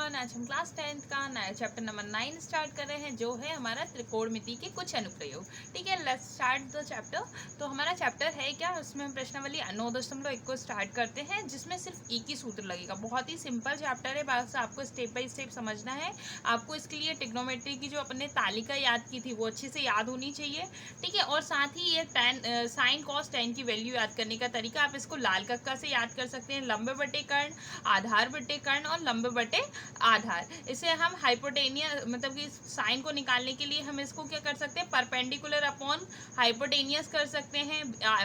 Everyone, आज हम class 10th का नया चैप्टर नंबर 9 स्टार्ट कर रहे हैं, जो है हमारा त्रिकोणमिति के कुछ अनुप्रयोग। ठीक है, लेट्स स्टार्ट द चैप्टर। तो हमारा चैप्टर है क्या, उसमें हम प्रश्नावली 9.1 को स्टार्ट करते हैं, जिसमें सिर्फ एक ही सूत्र लगेगा। बहुत ही सिंपल चैप्टर है, बस आपको स्टेप बाय स्टेप समझना है। आपको इसके लिए ट्रिग्नोमेट्री की जो अपने तालिका याद की थी वो अच्छे से याद होनी चाहिए। ठीक है, और साथ ही ये साइन कॉस टेन की वैल्यू याद करने का तरीका, आप इसको लाल कक्का से याद कर सकते हैं। लंब बटे कर्ण, आधार बटे कर्ण और लंब बटे आधार। इसे हम हाइपोटेनियस मतलब कि साइन को निकालने के लिए हम इसको क्या कर सकते हैं, परपेंडिकुलर अपॉन हाइपोटेनियस कर सकते हैं,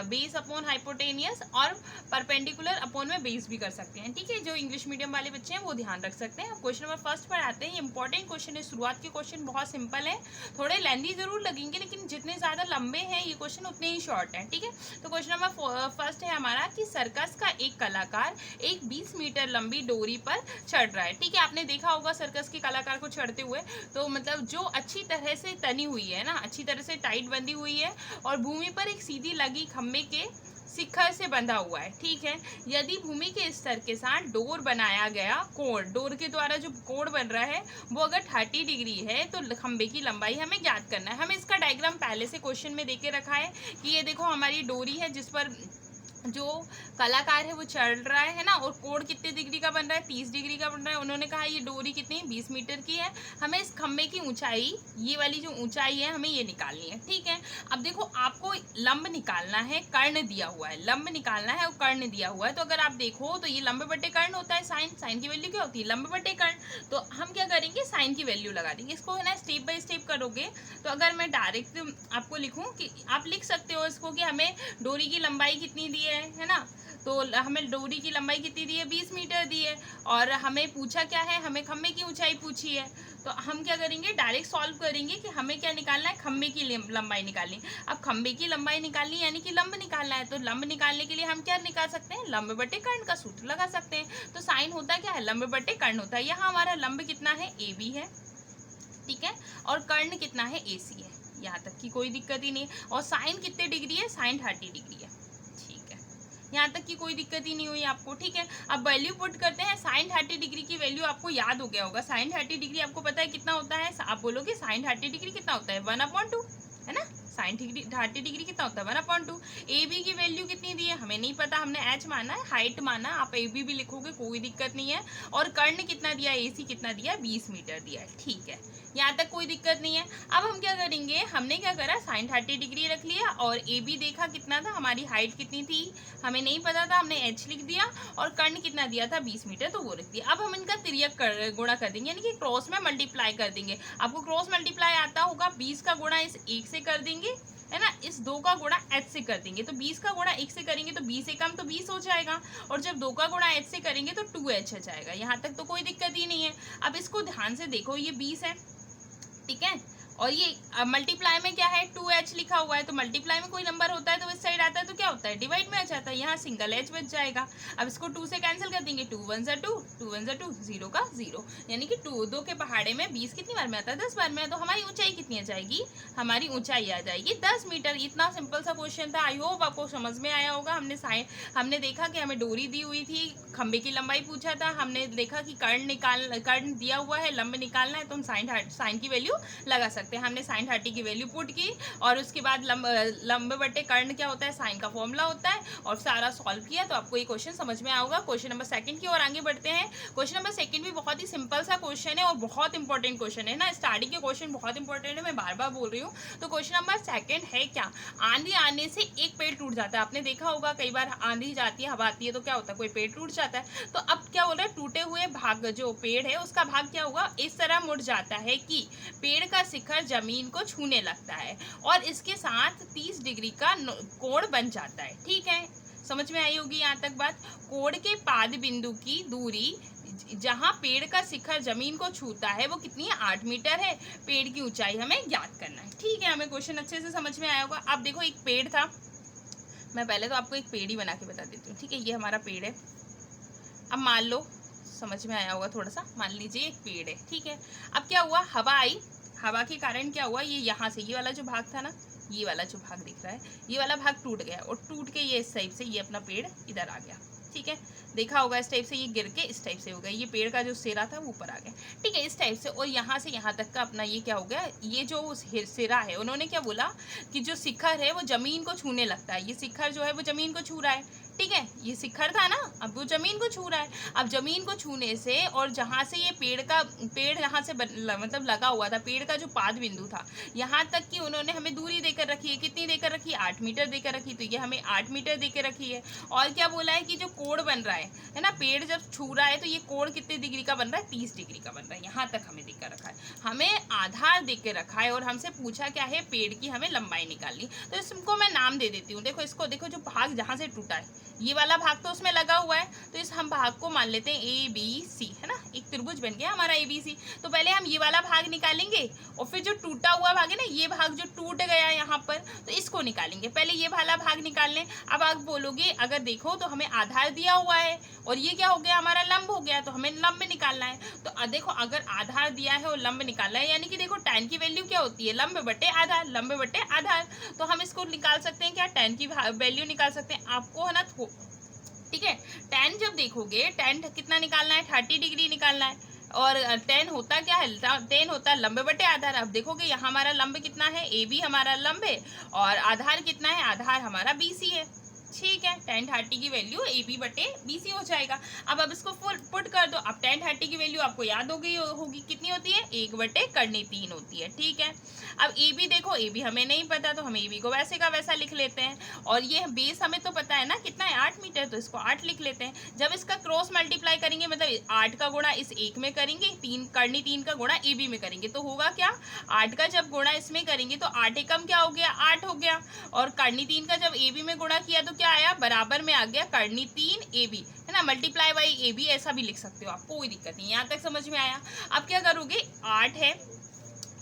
बेस अपॉन हाइपोटेनियस, और परपेंडिकुलर अपॉन में बेस भी कर सकते हैं। ठीक है, जो इंग्लिश मीडियम वाले बच्चे हैं वो ध्यान रख सकते हैं। क्वेश्चन नंबर फर्स्ट पर आते हैं। इंपॉर्टेंट क्वेश्चन है, शुरुआत के क्वेश्चन बहुत सिंपल है, थोड़े लेंथी जरूर लगेंगे, लेकिन जितने ज्यादा लंबे हैं ये क्वेश्चन उतने ही शॉर्ट है। ठीक है, तो क्वेश्चन नंबर फर्स्ट है हमारा कि सर्कस का एक कलाकार एक 20 मीटर लंबी डोरी पर चढ़ रहा है। ठीक है, आपने देखा होगा सर्कस के कलाकार को चढ़ते हुए, तो मतलब जो अच्छी तरह से तनी हुई है ना, अच्छी तरह से टाइट बंधी हुई है, और भूमि पर एक सीधी लगी खंबे के शिखर से बंधा हुआ है। ठीक है, यदि भूमि के स्तर के साथ डोर बनाया गया कोण, डोर के द्वारा जो कोण बन रहा है वो अगर 30 डिग्री है, तो खंबे की लंबाई हमें ज्ञात करना है। हमें इसका डायग्राम पहले से क्वेश्चन में देके रखा है कि ये देखो हमारी डोरी है जिस पर जो कलाकार है वो चढ़ रहा है ना, और कोण कितने डिग्री का बन रहा है, 30 डिग्री का बन रहा है। उन्होंने कहा ये डोरी कितनी, 20 मीटर की है। हमें इस खंबे की ऊंचाई, ये वाली जो ऊंचाई है, हमें ये निकालनी है। ठीक है, अब देखो आपको लंब निकालना है, कर्ण दिया हुआ है, लंब निकालना है और कर्ण दिया हुआ है। तो अगर आप देखो तो ये लंब बटे कर्ण होता है, साइन की वैल्यू क्या होती है, लंब बटे कर्ण। तो हम क्या करेंगे, साइन की वैल्यू लगा देंगे। इसको है ना स्टेप बाय स्टेप करोगे, तो अगर मैं डायरेक्ट आपको लिखूं कि आप लिख सकते हो इसको कि हमें डोरी की लंबाई कितनी दी है ना, तो हमें डोरी की लंबाई कितनी दी है, 20 मीटर दी है, और हमें पूछा क्या है, हमें खंबे की ऊंचाई पूछी है। तो हम क्या करेंगे, डायरेक्ट सॉल्व करेंगे कि हमें क्या निकालना है, खंबे की लंबाई निकालनी। अब खंबे की लंबाई निकालनी यानी कि लंब निकालना है, तो लंब निकालने के लिए हम क्या निकाल सकते हैं, लंब बटे कर्ण का सूत्र लगा सकते हैं। तो साइन होता क्या है, लंब बटे कर्ण होता है। यहाँ हमारा लंब कितना है, AB है, ठीक है, और कर्ण कितना है, AC है। यहाँ तक की कोई दिक्कत ही नहीं। और साइन कितने डिग्री है, साइन 30 डिग्री है। ठीक है, यहाँ तक की कोई दिक्कत ही नहीं हुई आपको। ठीक है, अब वैल्यू पुट करते हैं। साइन 30 डिग्री की वैल्यू आपको याद हो गया होगा। साइन 30 डिग्री आपको पता है कितना होता है, आप बोलोगे साइन 30 डिग्री कितना होता है, 1/2 है ना। साइन 30 डिग्री कितना होता है, 1/2। AB की वैल्यू कितनी दी है हमें नहीं पता, हमने H माना है, हाइट माना, आप AB भी लिखोगे कोई दिक्कत नहीं है। और कर्ण कितना दिया, AC कितना दिया, 20 मीटर दिया है। ठीक है, यहाँ तक कोई दिक्कत नहीं है। अब हम क्या करेंगे, हमने क्या करा, साइन 30 डिग्री रख लिया, और AB देखा कितना था, हमारी हाइट कितनी थी हमें नहीं पता था, हमने H लिख दिया, और कर्ण कितना दिया था, 20 मीटर, तो वो लिख दिया। अब हम इनका तिर्यक गुणा कर देंगे, यानी कि क्रॉस में मल्टीप्लाई कर देंगे। आपको क्रॉस मल्टीप्लाई आता होगा, 20 का गुणा इस 1 से कर देंगे, है ना, इस 2 का गुणा H से कर देंगे। तो 20 का गुणा 1 से करेंगे तो 20 एकम तो 20 हो जाएगा, और जब 2 का गुणा H से करेंगे तो 2H हो जाएगा। यहाँ तक तो कोई दिक्कत ही नहीं है। अब इसको ध्यान से देखो, ये 20 है, ठीक है, और ये मल्टीप्लाई में क्या है, 2H लिखा हुआ है, तो मल्टीप्लाई में कोई नंबर होता है तो इस साइड आता है तो क्या होता है, डिवाइड में आ जाता है, यहाँ सिंगल H बच जाएगा। अब इसको 2 से कैंसिल कर देंगे, 2 1 जा 2, 2 1 जा 2, 0 का 0, यानी कि 2 के पहाड़े में 20 कितनी बार में आता है, 10 बार में। तो हमारी ऊंचाई कितनी आ जाएगी, हमारी ऊंचाई आ जाएगी 10 मीटर। इतना सिंपल सा क्वेश्चन था, आई होप आपको समझ में आया होगा। हमने देखा कि हमें डोरी दी हुई थी, खंबे की लंबाई पूछा था, हमने देखा कि कर्ण दिया हुआ है, लंब निकालना है, तो हम साइन की वैल्यू लगा सकते हैं। हमने साइन 30 की वैल्यू पुट की, और उसके बाद लंब बटे कर्ण क्या होता है, साइन का फॉर्मूला होता है, और सारा सॉल्व किया, तो आपको ये क्वेश्चन समझ में आएगा। क्वेश्चन नंबर सेकंड की ओर आगे बढ़ते हैं। क्वेश्चन नंबर सेकंड भी बहुत ही सिंपल सा क्वेश्चन है, और बहुत इंपॉर्टेंट क्वेश्चन है ना, स्टार्टिंग के क्वेश्चन बहुत इंपॉर्टेंट है, मैं बार बार बोल रही हूँ। तो क्वेश्चन नंबर सेकंड है क्या, आंधी आने से एक पेड़ टूट जाता है। आपने देखा होगा कई बार आंधी जाती है, हवा आती है, तो क्या होता है, कोई पेड़ टूट जाता है। तो अब क्या बोल रहा है, टूटे हुए भाग जो पेड़ है उसका भाग क्या होगा, इस तरह मुड़ जाता है कि पेड़ का शिखर जमीन को छूने लगता है, और इसके साथ 30 डिग्री का कोण बन जाता है। ठीक है, समझ में आई होगी यहाँ तक बात। कोण के पाद बिंदु की दूरी जहां पेड़ का शिखर जमीन को छूता है वो कितनी है, 8 मीटर है। पेड़ की ऊंचाई हमें ज्ञात करना है। ठीक है, हमें क्वेश्चन अच्छे से समझ में आया होगा। अब देखो एक पेड़ था, मैं पहले तो आपको एक पेड़ ही बना के बता देती हूँ। ठीक है, ये हमारा पेड़ है। अब मान लो, समझ में आया होगा थोड़ा सा, मान लीजिए एक पेड़ है। ठीक है, अब क्या हुआ, हवा आई, हवा के कारण क्या हुआ, ये यहाँ से ये वाला जो भाग था ना, ये वाला जो भाग दिख रहा है, ये वाला भाग टूट गया, और टूट के ये इस साइड से ये अपना पेड़ इधर आ गया। ठीक है, देखा होगा इस टाइप से ये गिर के इस टाइप से हो गया, ये पेड़ का जो सिरा था वो ऊपर आ गया, ठीक है, इस टाइप से। और यहाँ से यहाँ तक का अपना ये क्या हो गया, ये जो सिरा है, उन्होंने क्या बोला कि जो शिखर है वो जमीन को छूने लगता है, ये शिखर जो है वो जमीन को छू रहा है, ठीक है, ये शिखर था ना, अब वो जमीन को छू रहा है। अब जमीन को छूने से और जहाँ से ये पेड़ यहाँ से मतलब लगा हुआ था, पेड़ का जो पाद बिंदु था, यहाँ तक कि उन्होंने हमें दूरी देकर रखी है, कितनी देकर रखी है, 8 मीटर देकर रखी, तो ये हमें 8 मीटर देकर रखी है। और क्या बोला है कि जो कोण बन रहा है ना, पेड़ जब छू रहा है तो ये कोण कितने डिग्री का बन रहा है, 30 डिग्री का बन रहा है, यहाँ तक हमें देकर रखा है, हमें आधार देकर रखा है। और हमसे पूछा क्या है, पेड़ की हमें लंबाई निकालनी, तो इसको मैं नाम दे देती हूँ। देखो इसको, देखो जो भाग जहाँ से टूटा है, ये वाला भाग तो उसमें लगा हुआ है, तो इस हम भाग को मान लेते हैं ABC, है ना, एक त्रिभुज बन गया हमारा ABC। तो पहले हम ये वाला भाग निकालेंगे और फिर जो टूटा हुआ भाग है ना, ये भाग जो टूट गया यहाँ पर, तो इसको निकालेंगे। पहले ये वाला भाग निकाल लें। अब आप बोलोगे अगर देखो तो हमें आधार दिया हुआ है और ये क्या हो गया, हमारा लंब हो गया, तो हमें लंब निकालना है। तो देखो अगर आधार दिया है और लंब निकालना है, यानी कि देखो tan की वैल्यू क्या होती है, लंब बटे आधार, लंब बटे आधार। तो हम इसको निकाल सकते हैं क्या, tan की वैल्यू निकाल सकते हैं। आपको है ना, ठीक है, tan जब देखोगे, tan कितना निकालना है, 30 डिग्री निकालना है। और tan होता क्या है, tan होता है लंब बटे आधार। अब देखोगे यहाँ हमारा लंब कितना है, AB हमारा लंब है, और आधार कितना है, आधार हमारा BC है, ठीक है। tan 30 की वैल्यू AB बटे BC हो जाएगा। अब इसको पुट कर दो। अब tan 30 की वैल्यू आपको याद होगी कितनी होती है, 1 बटे करनी 3 होती है, ठीक है। अब AB देखो, AB हमें नहीं पता तो हम AB को वैसे का वैसा लिख लेते हैं, और ये बेस हमें तो पता है ना कितना है, 8 मीटर, तो इसको 8 लिख लेते हैं। जब इसका क्रॉस मल्टीप्लाई करेंगे, मतलब 8 का गुणा इस 1 में करेंगे, 3 करनी 3 का गुणा AB में करेंगे, तो होगा क्या, 8 का जब गुणा इसमें करेंगे तो 8 एकम क्या हो गया, 8 हो गया, और करनी 3 का जब AB में गुणा किया तो क्या आया, बराबर में आ गया करनी 3 AB, है ना, मल्टीप्लाई बाई AB, ऐसा भी लिख सकते हो आप, कोई दिक्कत नहीं। यहाँ तक समझ में आया। अब क्या करोगे, 8 है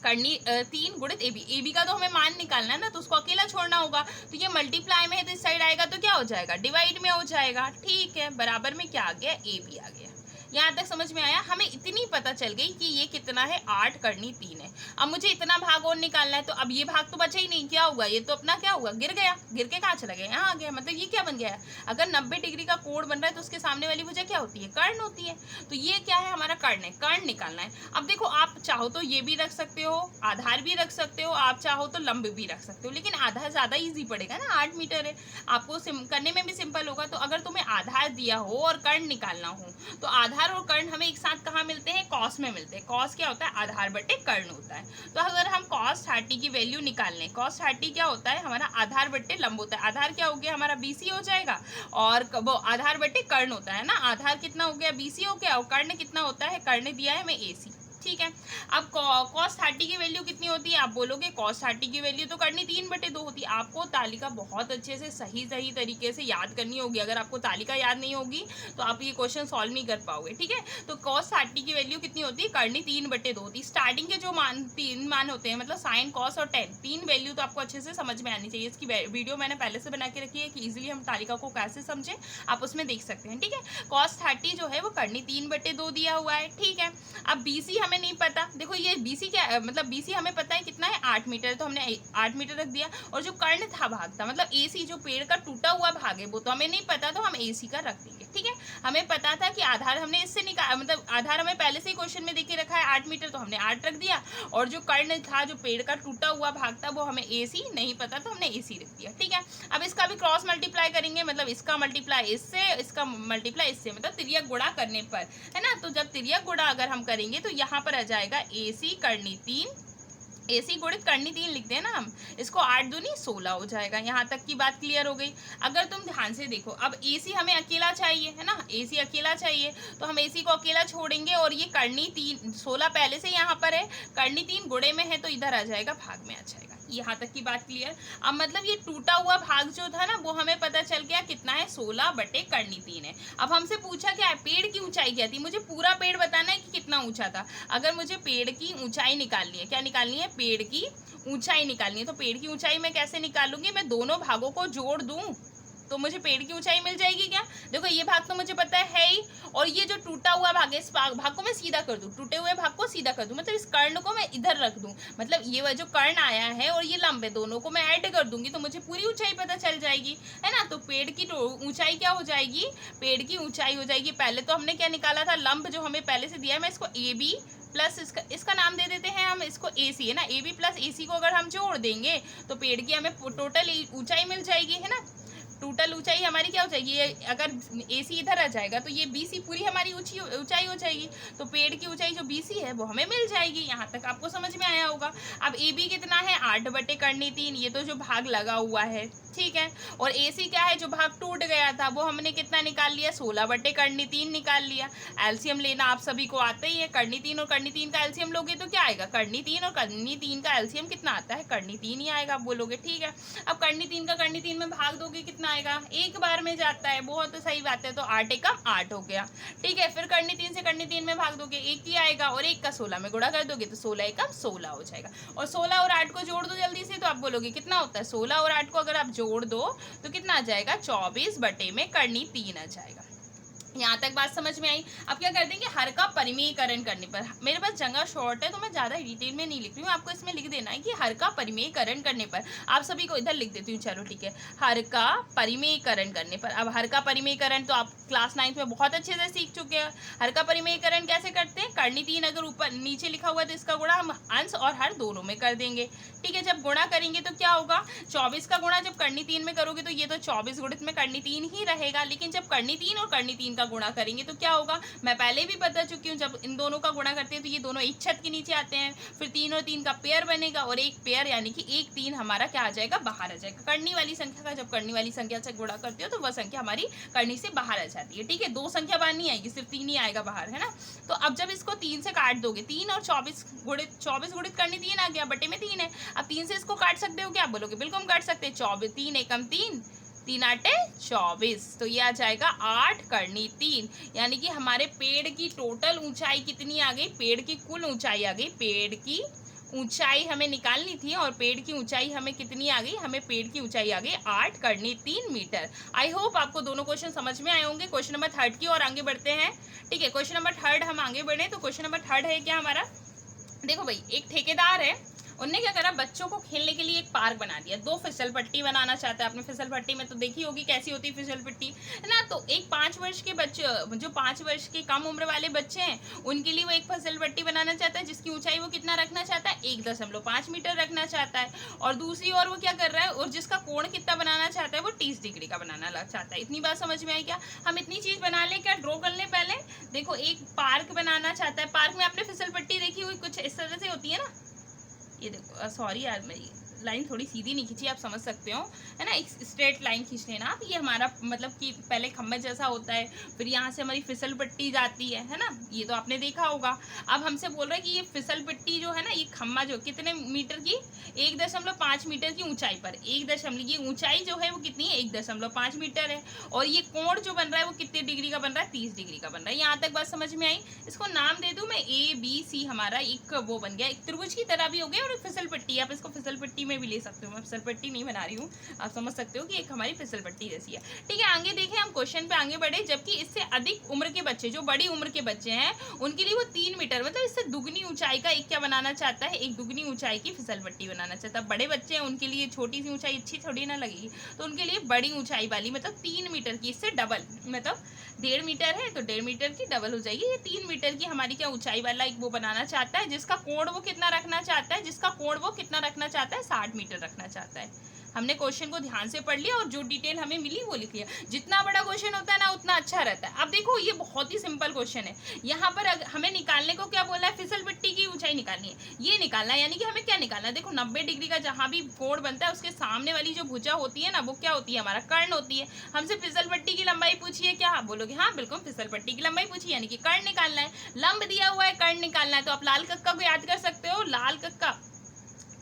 करनी 3 गुणित AB का तो हमें मान निकालना है ना, तो उसको अकेला छोड़ना होगा, तो ये मल्टीप्लाई में है तो इस साइड आएगा तो क्या हो जाएगा, डिवाइड में हो जाएगा, ठीक है। बराबर में क्या आ गया, AB आ गया। यहाँ तक समझ में आया। हमें इतनी पता चल गई कि ये कितना है, 8 करनी 3 है। अब मुझे इतना भाग और निकालना है, तो अब ये भाग तो बचा ही नहीं, क्या हुआ, ये तो अपना क्या हुआ, गिर गया, गिर के कहाँ चला गया, यहाँ आ गया, मतलब ये क्या बन गया है, अगर 90 डिग्री का कोण बन रहा है तो उसके सामने वाली भुजा क्या होती है, कर्ण होती है, तो ये क्या है, हमारा कर्ण है, कर्ण निकालना है। अब देखो आप चाहो तो ये भी रख सकते हो, आधार भी रख सकते हो, आप चाहो तो लंब भी रख सकते हो, लेकिन आधार ज्यादा ईजी पड़ेगा ना, 8 मीटर है, आपको करने में भी सिंपल होगा। तो अगर तुम्हें आधार दिया हो और कर्ण निकालना हो, तो आधार और कर्ण हमें एक साथ कहाँ मिलते हैं, कॉस में मिलते हैं। कॉस क्या होता है, आधार बटे कर्ण होता है। तो अगर हम cos 30 की वैल्यू निकाल लें, cos 30 क्या होता है, हमारा आधार बटे लंब होता है। आधार क्या हो गया, हमारा BC हो जाएगा, और वो आधार बटे कर्ण होता है ना, आधार कितना हो गया, BC हो गया, और कर्ण कितना होता है, कर्ण दिया है हमें AC, ठीक है। अब cos 30 की वैल्यू कितनी होती है, आप बोलोगे cos 30 की वैल्यू तो करनी 3/2 होती है। आपको तालिका बहुत अच्छे से सही तरीके से याद करनी होगी। अगर आपको तालिका याद नहीं होगी तो आप ये क्वेश्चन सॉल्व नहीं कर पाओगे, ठीक है। तो cos 30 की वैल्यू कितनी होती है, करनी 3/2 होती है। स्टार्टिंग के जो तीन मान होते हैं, मतलब साइन कॉस और टेन, 3 वैल्यू तो आपको अच्छे से समझ में आनी चाहिए। इसकी वीडियो मैंने पहले से बना के रखी है कि इजिली हम तालिका को कैसे समझें, आप उसमें देख सकते हैं, ठीक है। cos 30 जो है वो करनी 3/2 दिया हुआ है, ठीक है। अब BC हमें नहीं पता, देखो ये BC क्या है, मतलब BC हमें पता है कितना है, 8 मीटर, तो हमने 8 मीटर रख दिया। और जो कर्ण था भाग था, मतलब AC जो पेड़ का टूटा हुआ भाग है, वो तो हमें नहीं पता, तो हम AC का रख देंगे, ठीक है। हमें पता था कि आधार हमने इससे निकाला, मतलब आधार हमें पहले से ही क्वेश्चन में देके रखा है 8 मीटर, तो हमने 8 रख दिया। और जो कर्ण था, जो पेड़ का टूटा हुआ भाग था, वो हमें AC नहीं पता, तो हमने AC रख दिया, ठीक है। अब इसका भी क्रॉस मल्टीप्लाई करेंगे, मतलब इसका मल्टीप्लाई इससे, इसका मल्टीप्लाई इससे, मतलब तिर्यक गुणा करने पर, है ना। तो जब तिर्यक गुणा अगर हम करेंगे तो यहाँ पर आ जाएगा AC करनी 3, AC गुणित करनी 3 लिखते हैं ना हम, इसको 8 दूनी 16 हो जाएगा। यहाँ तक की बात क्लियर हो गई। अगर तुम ध्यान से देखो, अब AC हमें अकेला चाहिए, है ना, AC अकेला चाहिए, तो हम AC को अकेला छोड़ेंगे, और ये करनी 3 16 पहले से यहाँ पर है, करनी 3 गुणे में है, तो इधर आ जाएगा, भाग में आ जाएगा। यहाँ तक की बात क्लियर। अब मतलब ये टूटा हुआ भाग जो था ना, वो हमें पता चल गया कितना है, 16 बटे करनी 3 है। अब हमसे पूछा क्या है, पेड़ की ऊंचाई क्या थी, मुझे पूरा पेड़ बताना है कि कितना ऊंचा था। अगर मुझे पेड़ की ऊंचाई निकालनी है, क्या निकालनी है, पेड़ की ऊंचाई निकालनी है, तो पेड़ की ऊंचाई मैं कैसे निकालूंगी, मैं दोनों भागों को जोड़ दूं, तो मुझे पेड़ की ऊंचाई मिल जाएगी क्या? देखो ये भाग तो मुझे पता है ही, और ये जो टूटा हुआ भाग है इस भाग को मैं सीधा कर दूं, टूटे हुए भाग को सीधा कर दूं, मतलब इस कर्ण को मैं इधर रख दूं, मतलब ये जो कर्ण आया है और ये लंब है, दोनों को मैं ऐड कर दूंगी तो मुझे पूरी ऊंचाई पता चल जाएगी, है ना। तो पेड़ की ऊंचाई क्या हो जाएगी? पेड़ की ऊंचाई हो जाएगी, पहले तो हमने क्या निकाला था, लंब जो हमें पहले से दिया है, मैं इसको ए बी प्लस इसका नाम दे देते हैं हम इसको ए सी, है ना। ए बी प्लस ए सी को अगर हम जोड़ देंगे तो पेड़ की हमें टोटल ऊंचाई मिल जाएगी, है ना। टोटल ऊंचाई हमारी क्या हो जाएगी, अगर ए सी इधर आ जाएगा तो ये बी सी पूरी हमारी ऊंचाई हो जाएगी, तो पेड़ की ऊंचाई जो बी सी है वो हमें मिल जाएगी। यहाँ तक आपको समझ में आया होगा। अब ए बी कितना है, 8/3, ये तो जो भाग लगा हुआ है, ठीक है। और ए सी क्या है, जो भाग टूट गया था वो हमने कितना निकाल लिया, 16/3 निकाल लिया। एलसीएम लेना आप सभी को आता ही है, कर्णी 3 और कर्णी 3 का एलसीएम लोगे तो क्या आएगा, कर्णी 3 और कर्णी 3 का एलसीएम कितना आता है, कर्णी 3 ही आएगा, आप बोलोगे ठीक है। अब कर्णी 3 का कर्णी 3 में भाग दोगे कितना आएगा, एक बार में जाता है, बहुत तो सही बात है, तो 8 एकम 8 हो गया, ठीक है। फिर कर्णी 3 से कर्णी 3 में भाग दोगे, एक ही आएगा, और एक का 16 में गुणा कर दोगे तो 16 एकम 16 हो जाएगा। और 16 और 8 को जोड़ दो जल्दी से, तो आप बोलोगे कितना होता है, 16 और 8 को अगर आप जोड़ दो तो कितना आ जाएगा, 24 में कर्णी 3 आ जाएगा। यहाँ तक बात समझ में आई। अब क्या कर देंगे, हर का परिमेयकरण करने पर, मेरे पास जगह शॉर्ट है तो मैं ज़्यादा डिटेल में नहीं लिख रही हूँ, आपको इसमें लिख देना है कि हर का परिमेयकरण करने पर, आप सभी को इधर लिख देती हूँ, चलो ठीक है। हर का परिमेयकरण करने पर, अब हर का परिमेयकरण तो आप क्लास 9 में बहुत अच्छे से सीख चुके हैं। हर का परिमेयकरण कैसे करते हैं, कर्णी 3 अगर ऊपर नीचे लिखा हुआ है तो इसका गुणा हम अंश और हर दोनों में कर देंगे, ठीक है। जब गुणा करेंगे तो क्या होगा, 24 का गुणा जब कर्णी 3 में करोगे तो ये तो 24 गुणित में कर्णी 3 ही रहेगा, लेकिन जब कर्णी 3 और कर्णी 3 का गुणा करेंगे तो क्या होगा, मैं पहले भी बता चुकी हूँ, जब इन दोनों का गुणा करते हैं तो ये दोनों एक छत के नीचे आते हैं, फिर 3 और 3 का पेयर बनेगा, और एक पेयर यानी कि 1 3 हमारा क्या आ जाएगा, बाहर आ जाएगा। कर्णी वाली संख्या का जब कर्णी वाली संख्या से गुणा करते हो तो वह संख्या हमारी कर्णी से बाहर आ जाती है, ठीक है। 2 संख्या बाहर नहीं आएगी, सिर्फ 3 ही आएगा बाहर, है ना। तो अब जब इसको 3 से काट दोगे, 3 और 24 गुणित कर्णी 3 आ गया, बटे में 3 है, अब 3 से इसको काट सकते हो क्या, बोलोगे बिल्कुल काट सकते हैं, 24 3 एकम 3 3 8 24, तो ये आ जाएगा 8 कर्णी 3, यानी कि हमारे पेड़ की टोटल ऊंचाई कितनी आ गई, पेड़ की कुल ऊंचाई आ गई, पेड़ की ऊंचाई हमें निकालनी थी और पेड़ की ऊंचाई हमें कितनी आ गई, हमें पेड़ की ऊंचाई आ गई 8 कर्णी 3 मीटर। आई होप आपको दोनों क्वेश्चन समझ में आए होंगे। क्वेश्चन नंबर 3 की ओर आगे बढ़ते हैं, ठीक है। क्वेश्चन नंबर 3 हम आगे बढ़े, तो क्वेश्चन नंबर 3 है क्या हमारा, देखो भाई, एक ठेकेदार है, उनने क्या करा, बच्चों को खेलने के लिए एक पार्क बना दिया, 2 फिसल पट्टी बनाना चाहता है। आपने फिसल पट्टी में तो देखी होगी कैसी होती है फिसल पट्टी, है ना। तो एक 5 वर्ष के बच्चे, जो 5 वर्ष के कम उम्र वाले बच्चे हैं, उनके लिए वो एक फिसल पट्टी बनाना चाहता है, जिसकी ऊंचाई वो कितना रखना चाहता है, 1.5 मीटर रखना चाहता है। और दूसरी ओर वो क्या कर रहा है, और जिसका कोण कितना बनाना चाहता है, वो 30 डिग्री का बनाना चाहता है। इतनी बात समझ में आई क्या, हम इतनी चीज बना ले, क्या ड्रॉ कर ले पहले। देखो एक पार्क बनाना चाहता है, पार्क में आपने फिसल पट्टी देखी हुई कुछ इस तरह से होती है ना, ये देखो, सॉरी यार मेरी लाइन थोड़ी सीधी नहीं खींची, आप समझ सकते हो, है ना। एक स्ट्रेट लाइन खींच लेना आप, ये हमारा मतलब कि पहले खम्भे जैसा होता है, फिर यहाँ से हमारी फिसल पट्टी जाती है ना, ये तो आपने देखा होगा। अब हमसे बोल रहा है कि ये फिसल पट्टी जो है ना, ये खम्भा जो कितने मीटर की, 1.5 मीटर की ऊंचाई पर, ये ऊंचाई जो है वो कितनी है, 1.5 मीटर है, और ये कोण जो बन रहा है वो कितने डिग्री का बन रहा है, 30 डिग्री का बन रहा है। यहाँ तक बात समझ में आई। इसको नाम दे दूँ मैं, ABC, हमारा एक वो बन गया, एक त्रिभुज की तरह भी हो गया, और एक फिसल पट्टी, आप इसको फिसल पट्टी में भी ले सकते हो, मैं फिसल पट्टी नहीं बना रही हूँ, आप समझ सकते हो कि एक हमारी फिसल पट्टी जैसी है, ठीक है। आगे देखें, हम क्वेश्चन पे आगे बढ़े। जबकि इससे अधिक उम्र के बच्चे, जो बड़ी उम्र के बच्चे हैं, उनके लिए वो 3 मीटर मतलब इससे दुगनी ऊंचाई का एक क्या बनाना चाहता है, एक दुगनी ऊंचाई की फिसल पट्टी बनाना चाहता है। बड़े बच्चे हैं, उनके लिए छोटी सी ऊंचाई अच्छी थोड़ी ना लगेगी, तो उनके लिए बड़ी ऊंचाई वाली मतलब 3 मीटर की, इससे डबल, मतलब 1.5 मीटर है तो 1.5 मीटर की डबल हो जाएगी, ये 3 मीटर की हमारी क्या ऊंचाई वाला एक वो बनाना चाहता है, जिसका कोण वो कितना रखना चाहता है, 60 मीटर रखना चाहता है। हमने क्वेश्चन को ध्यान से पढ़ लिया और जो डिटेल हमें मिली वो लिख लिया। जितना बड़ा क्वेश्चन होता है ना उतना अच्छा रहता है। अब देखो ये बहुत ही सिंपल क्वेश्चन है। यहाँ पर हमें निकालने को क्या बोला है, फिसल पट्टी की ऊंचाई निकालनी है, ये निकालना है। यानी कि हमें क्या निकालना है, देखो 90 डिग्री का जहाँ भी कोण बनता है उसके सामने वाली जो भुजा होती है ना वो क्या होती है, हमारा कर्ण होती है। हमसे फिसल पट्टी की लंबाई पूछी है, क्या आप बोलोगे हाँ बिल्कुल फिसल पट्टी की लंबाई पूछी, यानी कि कर्ण निकालना है। लंब दिया हुआ है, कर्ण निकालना है। तो आप लाल कक्का को याद कर सकते हो, लाल कक्का,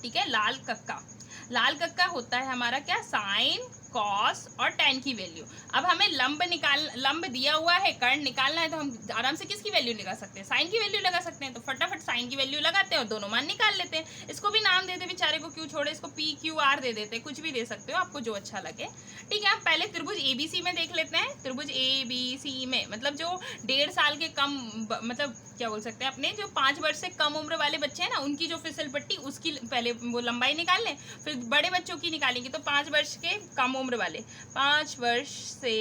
ठीक है। लाल कक्का होता है हमारा क्या, साइन कॉस और tan की वैल्यू। अब हमें लंब दिया हुआ है, कर्ण निकालना है, तो हम आराम से किसकी वैल्यू लगा सकते हैं, साइन की वैल्यू लगा सकते हैं। तो फटाफट साइन की वैल्यू लगाते हैं और दोनों मान निकाल लेते हैं। इसको भी नाम देते बेचारे को, क्यों छोड़े, इसको पी क्यू आर दे देते, कुछ भी दे सकते हो आपको जो अच्छा लगे। ठीक है, आप पहले त्रिभुज एबीसी में देख लेते हैं। त्रिभुज एबीसी में मतलब जो 1.5 साल के कम, मतलब क्या बोल सकते हैं, अपने जो 5 वर्ष से कम उम्र वाले बच्चे हैं ना, उनकी जो फिसल पट्टी, उसकी पहले वो लंबाई निकाल लें, फिर बड़े बच्चों की निकालेंगे। तो 5 वर्ष के कम उम्र वाले, 5 वर्ष से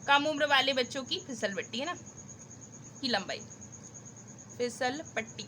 कम उम्र वाले बच्चों की फिसल पट्टी है ना, की लंबाई, फिसल पट्टी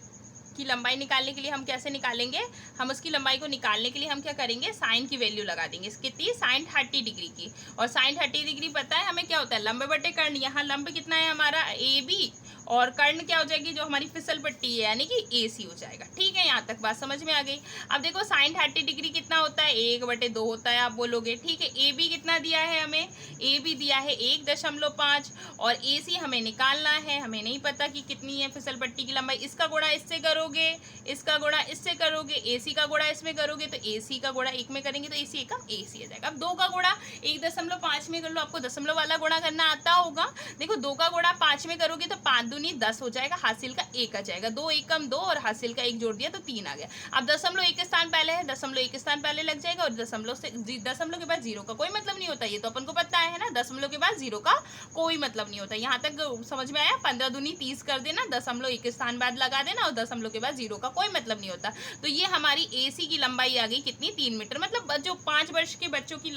की लंबाई निकालने के लिए हम कैसे निकालेंगे, हम उसकी लंबाई को निकालने के लिए हम क्या करेंगे, साइन की वैल्यू लगा देंगे। कितनी, साइन 30 डिग्री की। और साइन 30 डिग्री पता है हमें क्या होता है, लंब बटे कर्ण। यहाँ लंब कितना है हमारा ए बी, और कर्ण क्या हो जाएगी, जो हमारी फिसल पट्टी है यानी कि ए सी हो जाएगा। ठीक है, यहाँ तक बात समझ में आ गई। अब देखो साइन 30 डिग्री कितना होता है, 1/2 होता है, आप बोलोगे। ठीक है, ए बी कितना दिया है हमें, ए बी दिया है 1.5, और ए सी हमें निकालना है, हमें नहीं पता कि कितनी है फिसल पट्टी की लंबाई। इसका गुणा इससे करोगे, इसका गुणा इससे करोगे, ए सी का गुणा इसमें करोगे, तो ए सी का गुणा 1 में करेंगे तो ए सी एकम ए सी आ जाएगा। अब 2 का गुणा 1.5 में कर लो, आपको दशमलव वाला गुणा करना आता होगा। देखो 2 का गुणा 5 में करोगे तो 5 दूनी 10 हो जाएगा, हासिल का 1 आ जाएगा, 2 एकम 2 और हासिल का 1 जोड़ दिया तो 3 आ गया। अब दशमलव 1 स्थान पहले है, दशमलव 1 स्थान पहले लग जाएगा, और दशमलव के बाद 0 का कोई मतलब नहीं होता, ये तो अपन को पता है ना, दशमलव के बाद 0 का कोई मतलब नहीं होता। यहाँ तक समझ में आया, 15 दूनी 30 कर देना, दशमलव 1 स्थान बाद लगा देना, और दशमलव के बाद 0 का कोई मतलब नहीं होता। तो ये हमारी ए सी की लंबाई आ गई कितनी, 3 मीटर। मतलब जो 5 वर्ष के बच्चों की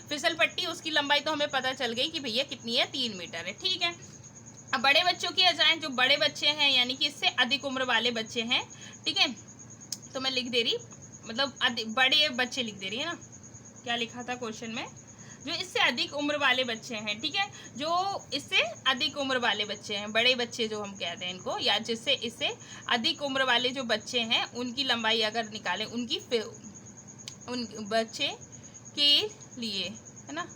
फिसल पट्टी, उसकी लंबाई तो हमें पता चल गई कि भैया कितनी है, 3 मीटर है। ठीक है, अब बड़े बच्चों की आ जाए, जो बड़े बच्चे हैं यानी कि इससे अधिक उम्र वाले बच्चे हैं। ठीक है, तो मैं लिख दे रही, मतलब बड़े बच्चे लिख दे रही है ना, क्या लिखा था क्वेश्चन में, जो इससे अधिक उम्र वाले बच्चे हैं। ठीक है, जो इससे अधिक उम्र वाले बच्चे हैं, बड़े बच्चे जो हम कहते हैं इनको, या जिससे इससे अधिक उम्र वाले जो बच्चे हैं, उनकी लंबाई अगर निकालें, उन बच्चे के लिए है ना,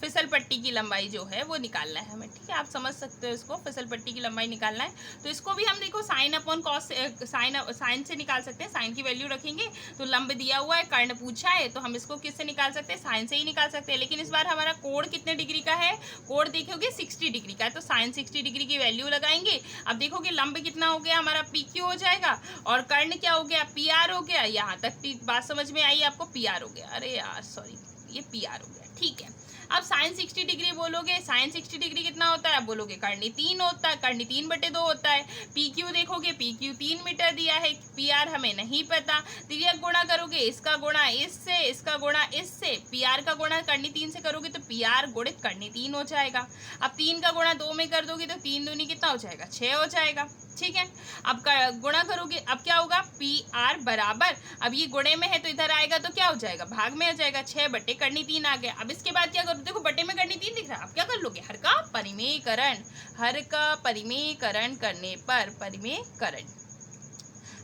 फिसल पट्टी की लंबाई जो है वो निकालना है हमें। ठीक है, आप समझ सकते हो इसको, फिसल पट्टी की लंबाई निकालना है। तो इसको भी हम देखो साइन अपॉन कॉस, साइन से निकाल सकते हैं। साइन की वैल्यू रखेंगे तो लंब दिया हुआ है, कर्ण पूछा है, तो हम इसको किससे निकाल सकते हैं, साइन से ही निकाल सकते हैं। लेकिन इस बार हमारा कोण कितने डिग्री का है, कोण देखोगे 60 डिग्री का है, तो साइन 60 डिग्री की वैल्यू लगाएंगे। अब देखोगे लंब कितना हो गया हमारा, पी क्यू हो जाएगा, और कर्ण क्या हो गया, पी आर हो गया। यहाँ तक बात समझ में आई आपको, पी आर हो गया, अरे यार सॉरी, ये पी आर हो गया। ठीक है, अब साइन 60 डिग्री बोलोगे, साइन 60 डिग्री कितना होता है, अब बोलोगे कर्णी 3 होता है, कर्णी 3/2 होता है। पी क्यू देखोगे, पी क्यू 3 मीटर दिया है, पी आर हमें नहीं पता। तिर्यक गुणा करोगे, इसका गुणा इससे, इसका गुणा इससे, पी आर का गुणा कर्णी 3 से करोगे तो पी आर गुणित कर्णी 3 हो जाएगा। अब 3 का गुणा 2 में कर दोगे तो 3 दूनी कितना हो जाएगा, 6 हो जाएगा। ठीक है, अब गुणा करोगे, अब क्या होगा, पी आर बराबर, अब ये गुणे में है तो इधर आएगा तो क्या हो जाएगा, भाग में आ जाएगा, 6 बटे कर्णी 3 आ गया। अब इसके बाद क्या करो, देखो बटे में कर्णी 3 दिख रहा है, अब क्या कर लोगे, हर का परिमेयकरण, हर का परिमेयकरण करने पर, परिमेयकरण,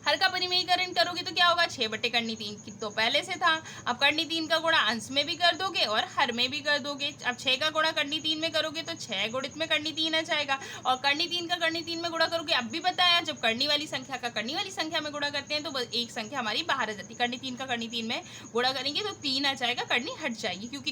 हर का परिमेयकरण करोगे तो क्या होगा, 6 बटे कर्णी 3 तो पहले से था। अब कर्णी 3 का गुणा अंश में भी कर दोगे और हर में भी कर दोगे। अब 6 का गुणा कर्णी 3 में करोगे तो 6 गुणित में कर्णी 3 आ जाएगा, और कर्णी 3 का कर्णी 3 में गुणा करोगे। अब भी बताया, जब कर्णी वाली संख्या का कर्णी वाली संख्या में गुणा करते हैं तो एक संख्या हमारी बाहर आ जाती है। कर्णी 3 का कर्णी 3 में गुणा करेंगे तो 3 आ जाएगा, कर्णी हट जाएगी, क्योंकि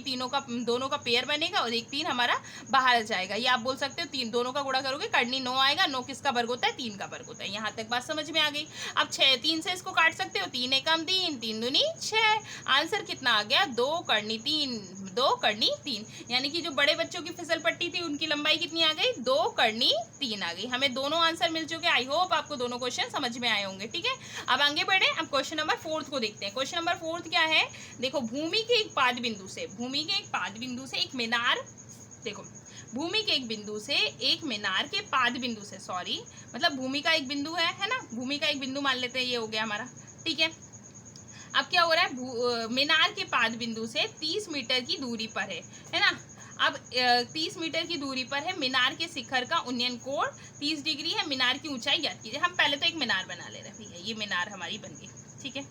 दोनों का पेयर बनेगा और एक 3 हमारा बाहर आ जाएगा। ये आप बोल सकते हो, 3 दोनों का गुणा करोगे, कर्णी 9 आएगा, 9 किसका वर्ग होता है, 3 का वर्ग होता है। यहाँ तक बात समझ में आ गई। अब 6 3 से इसको काट सकते हो, 3 एकम 3, 3 दूनी 6, आंसर कितना आ गया, 2 कर्णी 3, 2 कर्णी 3, यानी कि जो बड़े बच्चों की फिसल पट्टी थी उनकी लंबाई कितनी आ गई, 2 कर्णी 3 आ गई। हमें दोनों आंसर मिल चुके। आई होप आपको दोनों क्वेश्चन समझ में आए होंगे। ठीक है, अब आगे बढ़े, अब क्वेश्चन नंबर 4 को देखते हैं। क्वेश्चन नंबर 4 क्या है, देखो भूमि के एक पाद बिंदु से, भूमि के एक पाद बिंदु से एक मीनार, देखो भूमि के एक बिंदु से एक मीनार के पाद बिंदु से, सॉरी मतलब भूमि का एक बिंदु है ना, भूमि का एक बिंदु मान लेते हैं, ये हो गया हमारा। ठीक है, अब क्या हो रहा है, मीनार के पाद बिंदु से 30 मीटर की दूरी पर है ना। अब 30 मीटर की दूरी पर है, मीनार के शिखर का उन्नयन कोण 30 डिग्री है, मीनार की ऊंचाई ज्ञात कीजिए। हम पहले तो एक मीनार बना ले रहे हैं, भैया ये मीनार हमारी बन गई। ठीक है,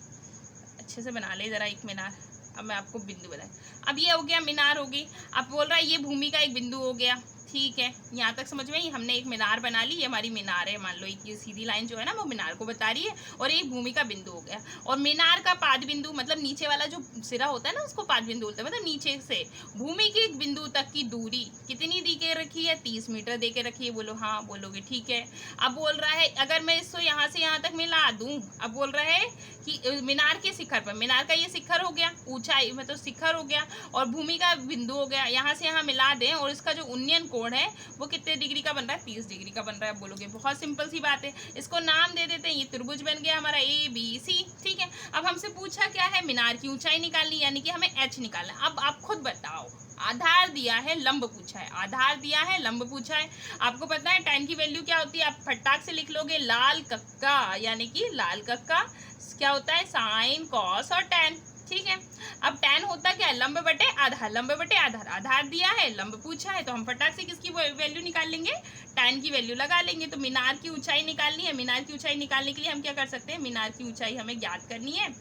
अच्छे से बना ले जरा एक मीनार। अब मैं आपको बिंदु बताऊं, अब ये हो गया मीनार हो गई। अब बोल रहा है ये भूमि का एक बिंदु हो गया। ठीक है, यहाँ तक समझ में आई। हमने एक मीनार बना ली, ये हमारी मीनार है, मान लो एक ये सीधी लाइन जो है ना वो मीनार को बता रही है, और एक भूमि का बिंदु हो गया। और मीनार का पाद बिंदु मतलब नीचे वाला जो सिरा होता है ना उसको पाद बिंदु बोलते हैं, मतलब नीचे से भूमि के बिंदु तक की दूरी कितनी दी के रखी है, 30 मीटर दे के रखी है। बोलो हाँ, बोलोगे ठीक है। अब बोल रहा है अगर मैं इसको यहाँ से यहाँ तक मिला दूं, अब बोल रहा है कि मीनार के शिखर पर, मीनार का ये शिखर हो गया, ऊंचाई मतलब शिखर हो गया, और भूमि का बिंदु हो गया, यहाँ से यहाँ मिला दें, और इसका जो उन्नयन कोण है वो कितने डिग्री का बन रहा है, 30 डिग्री का बन रहा है। बोलोगे बहुत सिंपल सी बात है, इसको नाम दे देते हैं, ये त्रिभुज बन गया हमारा ABC। ठीक है, अब हमसे पूछा क्या है, मीनार की ऊंचाई निकालनी, यानी कि हमें H निकालना है। अब आप खुद बताओ, आधार दिया है, लंब पूछा है, आधार दिया है, लंब पूछा है। आपको पता है tan की वैल्यू क्या होती है, आप फटाक से लिख लोगे, लाल कक्का, यानी कि लाल कक्का क्या होता है, साइन कॉस और tan। ठीक है, अब tan होता क्या है, लंब बटे आधार, लंब बटे आधार, आधार दिया है, लंब पूछा है, तो हम फटाक से किसकी वैल्यू निकाल लेंगे, tan की वैल्यू लगा लेंगे। तो मीनार की ऊंचाई निकालनी है, मीनार की ऊंचाई निकालने के लिए हम क्या कर सकते हैं, मीनार की ऊंचाई हमें ज्ञात करनी है।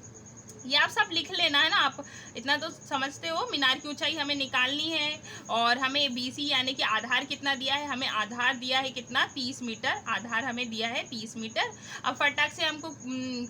ये आप सब लिख लेना है ना, आप इतना तो समझते हो, मीनार की ऊंचाई हमें निकालनी है। और हमें BC यानी कि आधार कितना दिया है, हमें आधार दिया है कितना, 30 मीटर, आधार हमें दिया है 30 मीटर। अब फटाक से हमको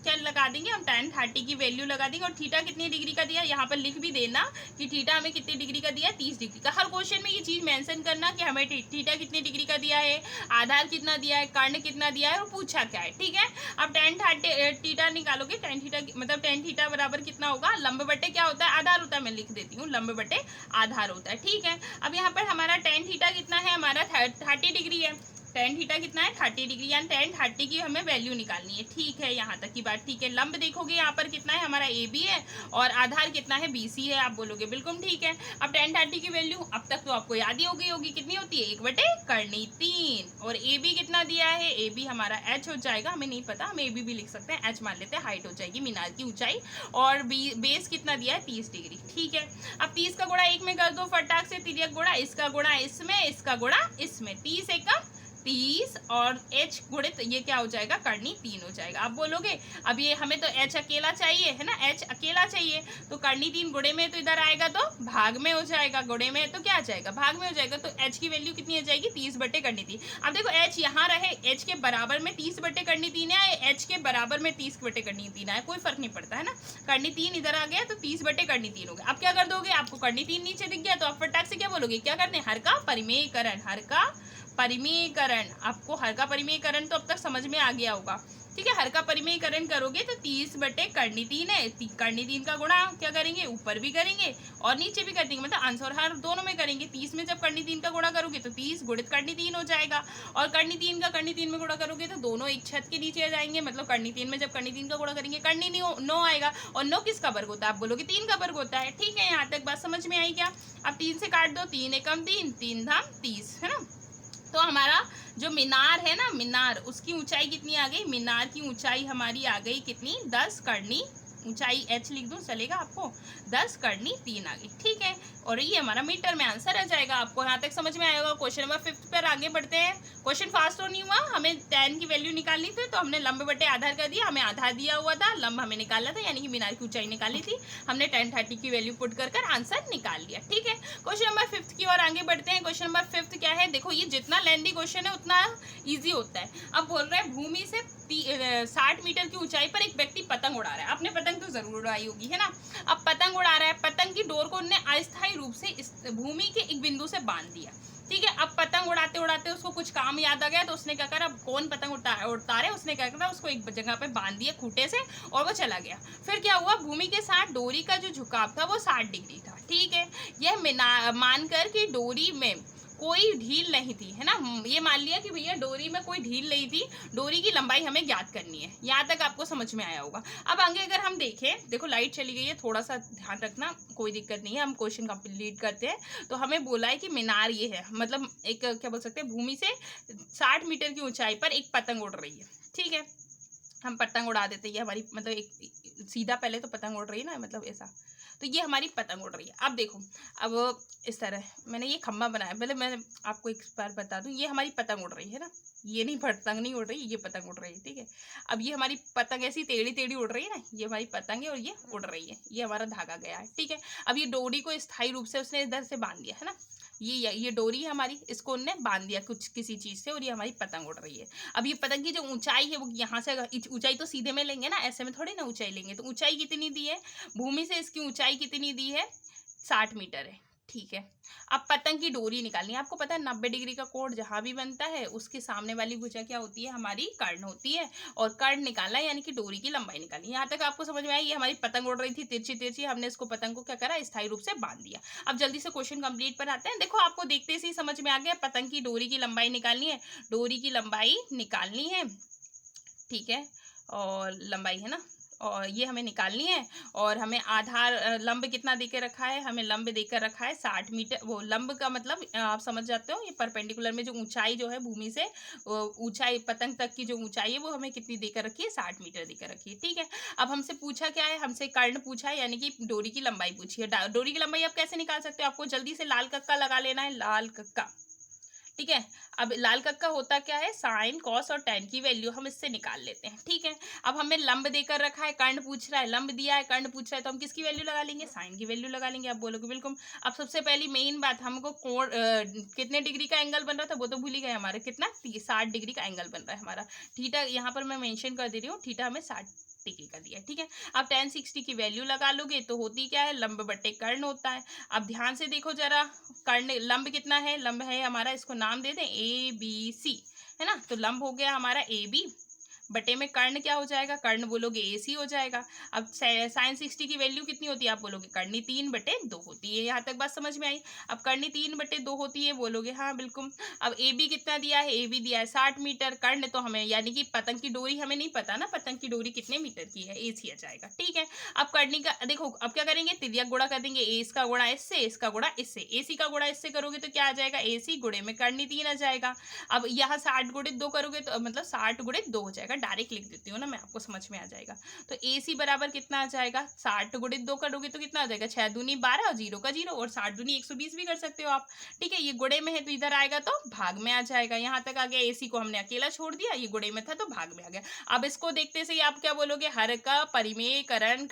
क्या लगा देंगे, हम tan 30 की वैल्यू लगा देंगे, और थीटा कितनी डिग्री का दिया, यहाँ पर लिख भी देना कि थीटा हमें कितनी डिग्री का दिया, 30 डिग्री का। हर क्वेश्चन में ये चीज़ मेंशन करना कि हमें थीटा कितनी डिग्री का दिया है, आधार कितना दिया है, कर्ण कितना दिया है, और पूछा क्या है। ठीक है, अब tan 30 थीटा निकालोगे, tan थीटा मतलब tan थीटा बराबर कितना होगा, लंब बटे क्या होता है, आधार होता है, मैं लिख देती हूँ, लंब बटे आधार होता है। ठीक है, अब यहाँ पर हमारा tan थीटा कितना है, हमारा 30 डिग्री है, tan थीटा कितना है, 30 डिग्री, यानी tan 30 की हमें वैल्यू निकालनी है। ठीक है, यहाँ तक की बात ठीक है। लंब देखोगे यहाँ पर कितना है, हमारा AB है, और आधार कितना है, BC है। आप बोलोगे बिल्कुल ठीक है। अब tan 30 की वैल्यू अब तक तो आपको याद ही हो गई होगी, कितनी होती है, 1/3। और AB कितना दिया है, AB हमारा H हो जाएगा, हमें नहीं पता, हम AB भी लिख सकते हैं, H मान लेते हैं, हाइट हो जाएगी मीनार की ऊंचाई। और बेस कितना दिया है, 30 डिग्री। ठीक है, अब 30 का गुणा 1 में कर दो फटाक से, तिर्यक गुणा, इसका गुणा इसमें, इसका गुणा इसमें, 30 एकम 30, और H गुणित ये क्या हो जाएगा, कर्णी 3 हो जाएगा। आप बोलोगे अब ये हमें तो H अकेला चाहिए है ना, H अकेला चाहिए, तो कर्णी 3 गुणे में तो इधर आएगा तो भाग में हो जाएगा, गुणे में तो क्या आ जाएगा, भाग में हो जाएगा। तो H की वैल्यू कितनी हो जाएगी, 30 बटे कर्णी 3। अब देखो H यहाँ रहे, H के बराबर में 30 बटे कर्णी 3 है, H के बराबर में 30 बटे कर्णी 3 है, कोई फर्क नहीं पड़ता है ना, कर्णी 3 इधर आ गया तो 30 बटे कर्णी 3 हो गया। अब क्या कर दोगे, आपको कर्णी 3 नीचे दिख गया, तो आप फटाक से क्या बोलोगे, क्या करने, हर का परिमेयकरण, हर का परिमेयकरण। आपको हर का परिमेयकरण तो अब तक समझ में आ गया होगा। ठीक है, हर का परिमेयकरण करोगे तो 30 बटे कर्णी 3 है, कर्णी 3 का गुणा क्या करेंगे, ऊपर भी करेंगे और नीचे भी कर देंगे, मतलब अंश और हर दोनों में करेंगे। 30 में जब कर्णी 3 का गुणा करोगे तो 30 गुणित कर्णी 3 हो जाएगा, और कर्णी 3 का कर्णी 3 में गुणा करोगे तो दोनों एक छत के नीचे आ जाएंगे, मतलब कर्णी 3 में जब कर्णी 3 का गुणा करेंगे कर्णी 9 आएगा, और 9 किसका वर्ग होता है, आप बोलोगे 3 का वर्ग होता है। ठीक है, यहाँ तक बात समझ में आई क्या। अब 3 से काट दो, 3 एकम 3, 3 धाम 30 है ना। तो हमारा जो मीनार है ना, मीनार उसकी ऊंचाई कितनी आ गई, मीनार की ऊंचाई हमारी आ गई कितनी, 10 कर्णी, ऊंचाई H लिख दूं चलेगा आपको, 10 कर्णी 3 आ गई। ठीक है, और ये हमारा मीटर में आंसर आ जाएगा। आपको यहाँ तक समझ में आएगा। क्वेश्चन नंबर 5 पर आगे बढ़ते हैं। क्वेश्चन फास्ट तो नहीं हुआ, हमें tan की वैल्यू निकालनी थी, तो हमने लंब बटे आधार कर दिया, हमें आधार दिया हुआ था, लंब हमें निकालना था, यानी कि मीनार की ऊंचाई निकाली थी, हमने tan 30 की वैल्यू पुट कर आंसर निकाल लिया। ठीक है, क्वेश्चन नंबर 5 की ओर आगे बढ़ते हैं। क्वेश्चन नंबर 5 क्या है, देखो ये जितना लेंथी क्वेश्चन है उतना ईजी होता है। अब बोल रहे हैं भूमि से 60 मीटर की ऊंचाई पर एक व्यक्ति पतंग उड़ा रहा है। आपने पतंग तो जरूर उड़ाई होगी है ना। अब पतंग उड़ा रहा है, पतंग की डोर को उन्होंने अस्थायी रूप से इस भूमि के एक बिंदु से बांध दिया। ठीक है, अब पतंग उड़ाते उड़ाते उसको कुछ काम याद आ गया, तो उसने क्या करा, अब कौन पतंग उड़ता है, उसने क्या करा, उसको एक जगह पे बांध दिया खूंटे से, और वो चला गया। फिर क्या हुआ, भूमि के साथ डोरी का जो झुकाव था वो 60 डिग्री था। ठीक है, यह मानकर कि डोरी में कोई ढील नहीं थी, है ना, ये मान लिया कि भैया डोरी में कोई ढील नहीं थी, डोरी की लंबाई हमें ज्ञात करनी है। यहाँ तक आपको समझ में आया होगा। अब आगे अगर हम देखें, देखो लाइट चली गई है, थोड़ा सा ध्यान रखना, कोई दिक्कत नहीं है, हम क्वेश्चन कंप्लीट करते हैं। तो हमें बोला है कि मीनार ये है, मतलब एक क्या बोल सकते हैं, भूमि से 60 मीटर की ऊंचाई पर एक पतंग उड़ रही है। ठीक है, हम पतंग उड़ा देते हैं, ये हमारी मतलब एक सीधा पहले तो पतंग उड़ रही है ना, मतलब ऐसा, तो ये हमारी पतंग उड़ रही है। अब देखो, अब इस तरह मैंने ये खम्भा बनाया, पहले मैं आपको एक बार बता दूं, ये हमारी पतंग उड़ रही है ना, ये नहीं पतंग नहीं उड़ रही, ये पतंग उड़ रही है। ठीक है, अब ये हमारी पतंग ऐसी टेढ़ी टेढ़ी उड़ रही है ना, ये हमारी पतंग है और ये उड़ रही है, ये हमारा धागा गया है। ठीक है, अब ये डोरी को स्थायी रूप से उसने इधर से बांध दिया है ना, ये डोरी है हमारी, इसको उनने बांध दिया कुछ किसी चीज़ से और ये हमारी पतंग उड़ रही है। अब ये पतंग की जो ऊंचाई है वो यहाँ से, ऊंचाई तो सीधे में लेंगे ना, ऐसे में थोड़ी ना ऊंचाई लेंगे, तो ऊंचाई कितनी दी है, भूमि से इसकी ऊंचाई कितनी दी है, 60 मीटर है। ठीक है, अब पतंग की डोरी निकालनी है। आपको पता है 90 डिग्री का कोण जहां भी बनता है उसके सामने वाली भुजा क्या होती है, हमारी कर्ण होती है, और कर्ण निकालना है यानी कि डोरी की लंबाई निकालनी है। यहाँ तक आपको समझ में आई, ये हमारी पतंग उड़ रही थी तिरछी तिरछी, हमने इसको पतंग को क्या करा, स्थायी रूप से बांध दिया। अब जल्दी से क्वेश्चन कंप्लीट पर आते हैं। देखो आपको देखते से ही समझ में आ गया, पतंग की डोरी की लंबाई निकालनी है, डोरी की लंबाई निकालनी है। ठीक है, और लंबाई है ना, और ये हमें निकालनी है। और हमें आधार लंब कितना देकर रखा है, हमें लंब देकर रखा है 60 मीटर। वो लंब का मतलब आप समझ जाते हो, ये परपेंडिकुलर में जो ऊंचाई जो है भूमि से ऊंचाई पतंग तक की जो ऊंचाई है वो हमें कितनी देकर रखी है, 60 मीटर देकर रखी है। ठीक है, अब हमसे पूछा क्या है, हमसे कर्ण पूछा है यानी कि डोरी की लंबाई पूछी है। डोरी की लंबाई आप कैसे निकाल सकते हो, आपको जल्दी से लाल कक्का लगा लेना है, लाल कक्का। ठीक है, अब लाल कक्का होता क्या है, साइन कॉस और टैन की वैल्यू हम इससे निकाल लेते हैं। ठीक है, अब हमें लंब देकर रखा है, कर्ण पूछ रहा है, लंब दिया है, कर्ण पूछ रहा है, तो हम किसकी वैल्यू लगा लेंगे, साइन की वैल्यू लगा लेंगे। आप बोलोगे बिल्कुल। अब सबसे पहली मेन बात, हमको कोण कितने डिग्री का एंगल बन रहा था वो तो भूल ही गए, हमारा कितना 60 डिग्री का एंगल बन रहा है हमारा। थीटा यहाँ पर मैं मेंशन कर दे रही हूँ, थीटा हमें 60 डिग्री का दिया है। ठीक है, अब tan 60 की वैल्यू लगा लोगे तो होती क्या है, लंब बटे कर्ण होता है। अब ध्यान से देखो जरा, कर्ण लंब कितना है, लंब है हमारा, इसको नाम दे दें ABC, है ना, तो लंब हो गया हमारा AB, बटे में कर्ण क्या हो जाएगा, कर्ण बोलोगे AC हो जाएगा। अब साइन 60 की वैल्यू कितनी होती है, आप बोलोगे कर्णी 3/2 होती है। यहाँ तक बात समझ में आई। अब कर्णी 3/2 होती है, बोलोगे हाँ बिल्कुल। अब AB कितना दिया है, AB दिया है 60 मीटर, कर्ण तो हमें यानी कि पतंग की डोरी हमें नहीं पता ना, पतंग की डोरी कितने मीटर की है, AC आ जाएगा। ठीक है, अब कर्णी का देखो, अब क्या करेंगे, तिर्यक गुणा कर देंगे, ए इसका गुणा इससे, इसका गुणा इससे, AC का गुणा इससे करोगे तो क्या आ जाएगा, AC गुणे में कर्णी 3 आ जाएगा। अब यहाँ 60 गुणित 2 करोगे तो मतलब 60 गुणित 2 हो जाएगा, डायरेक्ट लिख देती हूँ ना मैं, आपको समझ में आ जाएगा। तो AC बराबर कितना आ जाएगा, 60 गुणित 2 करोगे तो कितना आ जाएगा, 6 दूनी 12 और 0 का 0, और 60 दूनी 120 भी कर सकते हो आप। ठीक है, ये गुणे में है तो इधर आएगा तो भाग में आ जाएगा। यहाँ तक आ गया, AC को हमने अकेला छोड़ दिया, ये गुणे में था तो भाग में आ गया। अब इसको देखते से आप क्या बोलोगे, हर का परिमेयकरण